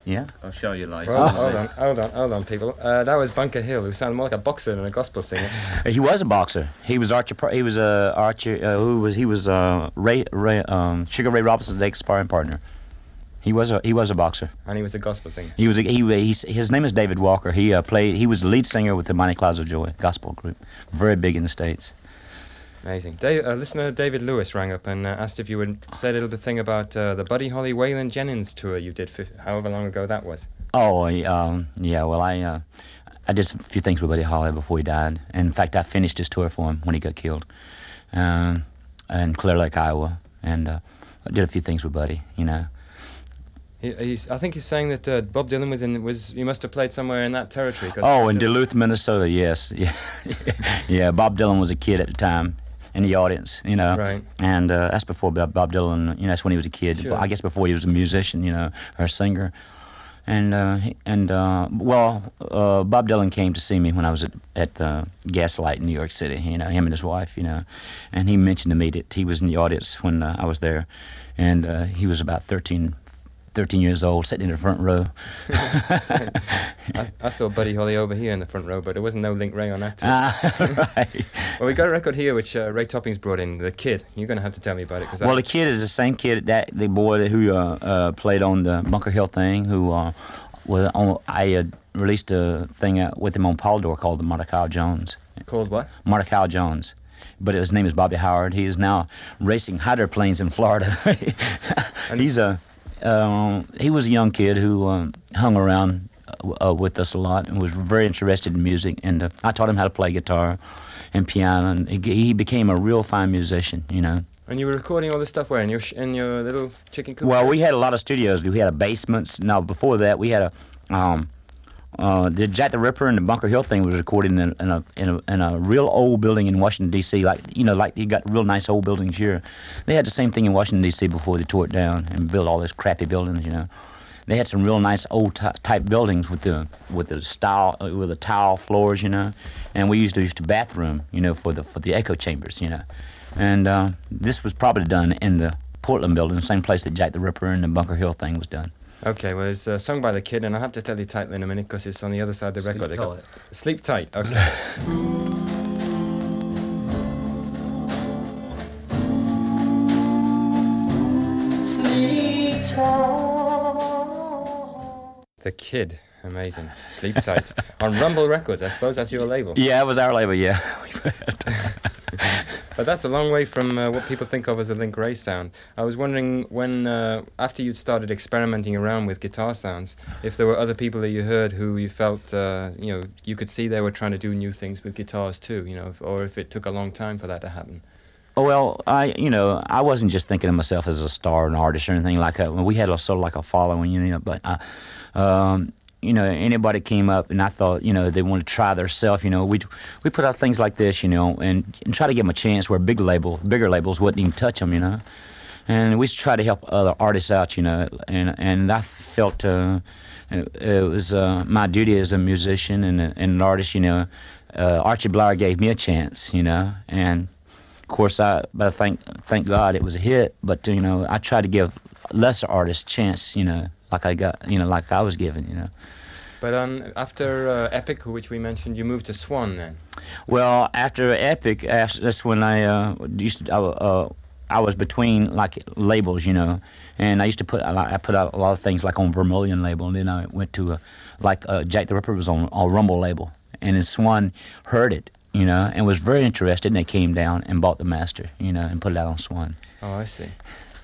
Yeah. I'll show you later. Well, hold on, people. That was Bunker Hill, who sounded more like a boxer than a gospel singer. He was a boxer. He was Archer. He was Archer. He was Sugar Ray Robinson's ex-sparring partner. He was a boxer. And he was a gospel singer. His name is David Walker. He was the lead singer with the Mighty Clouds of Joy gospel group, very big in the States. Amazing. Listener David Lewis rang up and asked if you would say a little bit thing about the Buddy Holly Waylon Jennings tour you did however long ago that was. Oh, yeah. Well, I did a few things with Buddy Holly before he died. And in fact, I finished his tour for him when he got killed, in Clear Lake, Iowa, and I did a few things with Buddy. You know. I think he's saying that Bob Dylan he must have played somewhere in that territory. Oh, in Duluth, Minnesota. Yes. Yeah. Yeah. Bob Dylan was a kid at the time. In the audience, you know, right. And that's before Bob Dylan. You know, that's when he was a kid. Sure. I guess before he was a musician, you know, or a singer. And Bob Dylan came to see me when I was at the Gaslight in New York City. You know, him and his wife. You know, and he mentioned to me that he was in the audience when I was there, and he was about 13 years old, sitting in the front row. I saw Buddy Holly over here in the front row, but there wasn't no Link Wray on that tour. Right. Well, we got a record here which Ray Toppings brought in, The Kid. You're going to have to tell me about it. Well, The Kid is the same kid, the boy who played on the Bunker Hill thing, I released a thing with him on Polydor called the Mordecai Jones. Called what? Mordecai Jones. But his name is Bobby Howard. He is now racing hydroplanes in Florida. He was a young kid who hung around with us a lot and was very interested in music. And I taught him how to play guitar and piano, and he became a real fine musician, you know. And you were recording all this stuff where? In your little chicken coop? Well, we had a lot of studios. We had a basement. Now, before that, we had the Jack the Ripper and the Bunker Hill thing was recorded in a real old building in Washington D.C. Like you got real nice old buildings here. They had the same thing in Washington D.C. before they tore it down and built all these crappy buildings. You know, they had some real nice old type buildings with the tile floors. You know, and we used to use the bathroom. You know, for the echo chambers. You know, and this was probably done in the Portland building, the same place that Jack the Ripper and the Bunker Hill thing was done. Okay, well, it's sung by The Kid, and I'll have to tell you the title in a minute because it's on the other side of the record. Sleep Tight, okay. Sleep tight. The Kid, amazing. Sleep Tight. On Rumble Records, I suppose that's your label. Yeah, it was our label, yeah. But that's a long way from what people think of as a Link Wray sound. I was wondering when, after you'd started experimenting around with guitar sounds, if there were other people that you heard who you felt, you could see they were trying to do new things with guitars too, you know, or if it took a long time for that to happen. Well, I wasn't just thinking of myself as a star, an artist, or anything like that. We had sort of like a following, you know, but anybody came up and I thought, they wanted to try theirself, we put out things like this, and try to give them a chance where bigger labels wouldn't even touch them, and we try to help other artists out, and I felt it was my duty as a musician and an artist, Archie Blyer gave me a chance, and of course thank God it was a hit, but I tried to give lesser artists a chance, like I got, like I was given, But after Epic, which we mentioned, you moved to Swan then. Well, after Epic, that's when I I was between like labels, and I used to I put out a lot of things like on Vermilion label, and then I went to Jack the Ripper was on a Rumble label, and then Swan heard it, and was very interested, and they came down and bought the master, and put it out on Swan. Oh, I see.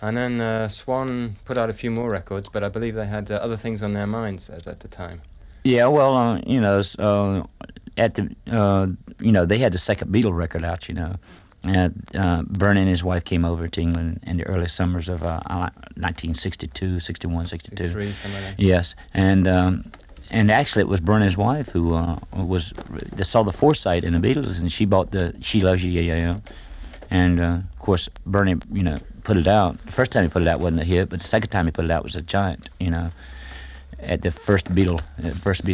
And then Swan put out a few more records, but I believe they had other things on their minds at the time. Yeah, well, at the they had the second Beatle record out, and Bernie and his wife came over to England in the early summers of 1962, 61, 62. 63, something like that. Yes, and actually it was Bernie's wife who saw the foresight in the Beatles, and she bought the She Loves You, Yeah. And of course Bernie, put it out. The first time he put it out wasn't a hit, but the second time he put it out was a giant, at the first Beatle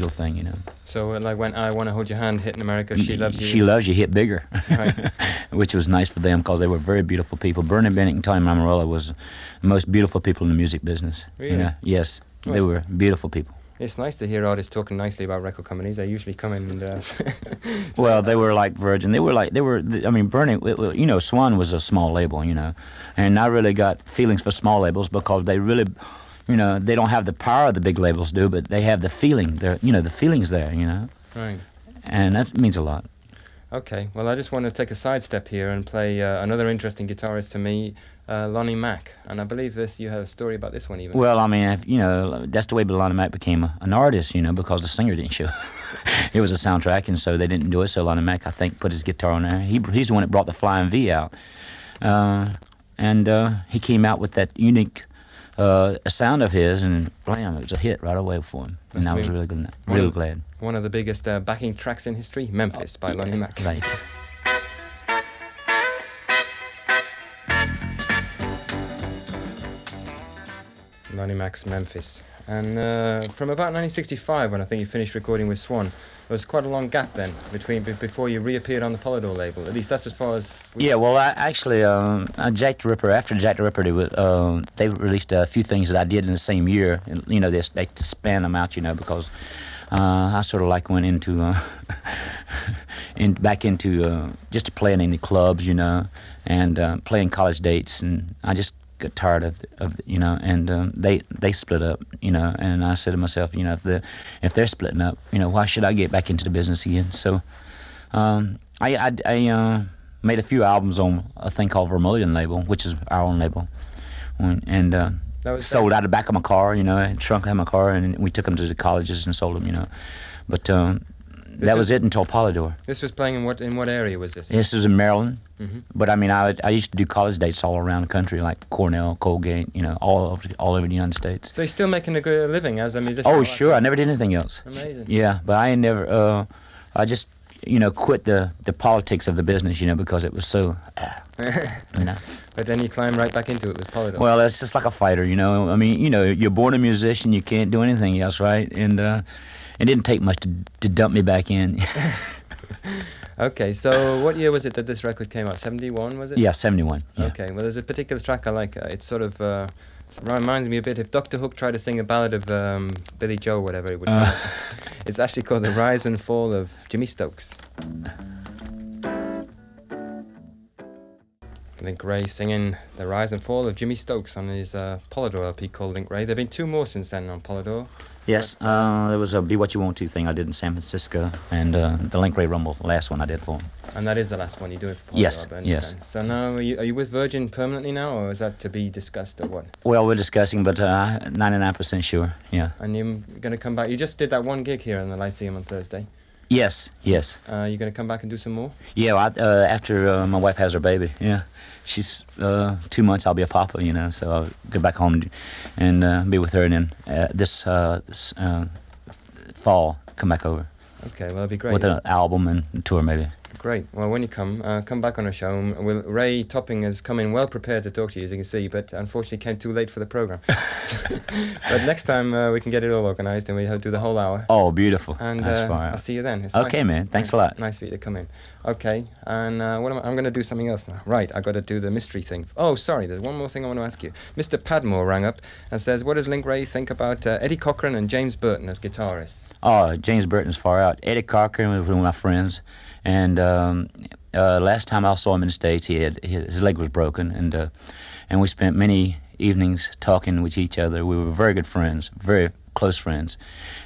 thing, So like when I Want to Hold Your Hand hit in America, She Loves You. She Loves You hit bigger, Right. which was nice for them because they were very beautiful people. Bernie Bennett and Tony Mamarella was the most beautiful people in the music business. Really? Yes. They were beautiful people. It's nice to hear artists talking nicely about record companies. They usually come in and. Well, they were like Virgin. They were. I mean, Burning. You know, Swan was a small label. You know, and I really got feelings for small labels because they really, you know, they don't have the power the big labels do, but they have the feeling. You know, the feeling's there. You know. Right. And that means a lot. Okay. Well, I just want to take a sidestep here and play another interesting guitarist to me, Lonnie Mack, and I believe you have a story about this one even. Well, I mean, you know, that's the way Lonnie Mack became an artist, you know, because the singer didn't show. It was a soundtrack, and so they didn't do it. So Lonnie Mack, I think, put his guitar on there. He's the one that brought the Flying V out, and he came out with that unique sound of his, and blam, it was a hit right away for him. And I was really good, really glad. One of the biggest backing tracks in history, Memphis by Lonnie Mack. Right. Lonnie Mack's Memphis. And from about 1965, when I think you finished recording with Swan, there was quite a long gap then before you reappeared on the Polydor label. At least that's as far as... Yeah, well, actually, Jack the Ripper, after Jack the Ripper, they released a few things that I did in the same year. And, you know, they span them out, you know, because I sort of like went into... back into just playing in the clubs, you know, and playing college dates, and I just got tired of you know, and they split up, you know, and I said to myself, you know, if they're splitting up, you know, why should I get back into the business again? So I made a few albums on a thing called Vermilion label, which is our own label, and sold out the back of my car, you know, and trunk out my car, and we took them to the colleges and sold them, you know, but that was it until Polydor. This was playing in what area was this? This was in Maryland. Mm-hmm. But I mean, I used to do college dates all around the country, like Cornell, Colgate, you know, all over the United States. So you're still making a good living as a musician? Oh, sure. I never did anything else. Amazing. Yeah, but I never. I just, you know, quit the politics of the business, you know, because it was so, you know. But then you climb right back into it with Polydor. Well, it's just like a fighter, you know. I mean, you know, you're born a musician, you can't do anything else, right? And it didn't take much to dump me back in. Okay, so what year was it that this record came out? 71, was it? Yeah, 71. Yeah. Okay, well, there's a particular track I like. It sort of it reminds me a bit if Dr. Hook tried to sing a ballad of Billy Joe, whatever it would be. It's actually called The Rise and Fall of Jimmy Stokes. Link Wray singing The Rise and Fall of Jimmy Stokes on his Polydor LP called Link Wray. There have been two more since then on Polydor. Yes, there was a Be What You Want To thing I did in San Francisco, and the Link Wray Rumble, the last one I did for him. And that is the last one you do it for Polydor, Yes, I understand. yes. So now, are you with Virgin permanently now, or is that to be discussed, or what? Well, we're discussing, but 99% sure, yeah. And you're going to come back, you just did that one gig here in the Lyceum on Thursday. Yes, yes. You're going to come back and do some more? Yeah, well, after my wife has her baby, yeah. She's 2 months, I'll be a papa, you know, so I'll go back home and be with her, and then this fall, come back over. Okay, well, that'd be great. With an album and a tour, maybe. Great. Well, when you come back on our show. Ray Topping has come in well prepared to talk to you, as you can see, but unfortunately came too late for the program. But next time we can get it all organised and we'll do the whole hour. Oh, beautiful. And that's fine. I'll see you then. It's okay, nice. Man. Thanks a lot. Nice for you to come in. Okay, and I'm going to do something else now. Right, I've got to do the mystery thing. Oh, sorry, there's one more thing I want to ask you. Mr. Padmore rang up and says, what does Link Wray think about Eddie Cochran and James Burton as guitarists? Oh, James Burton's far out. Eddie Cochran was one of my friends, and last time I saw him in the States, his leg was broken, and we spent many evenings talking with each other. We were very good friends, very close friends.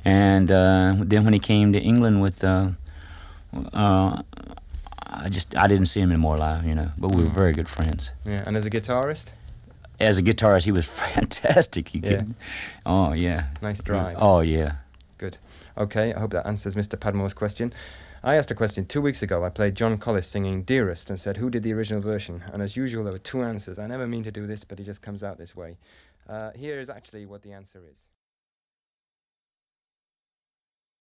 And then when he came to England with, I didn't see him anymore live, you know, but we were very good friends. Yeah, and as a guitarist? As a guitarist, he was fantastic. Oh, yeah. Nice drive. Oh, yeah. Good. Okay, I hope that answers Mr. Padmore's question. I asked a question 2 weeks ago. I played John Collis singing Dearest and said, who did the original version? And as usual, there were two answers. I never mean to do this, but it just comes out this way. Here is actually what the answer is.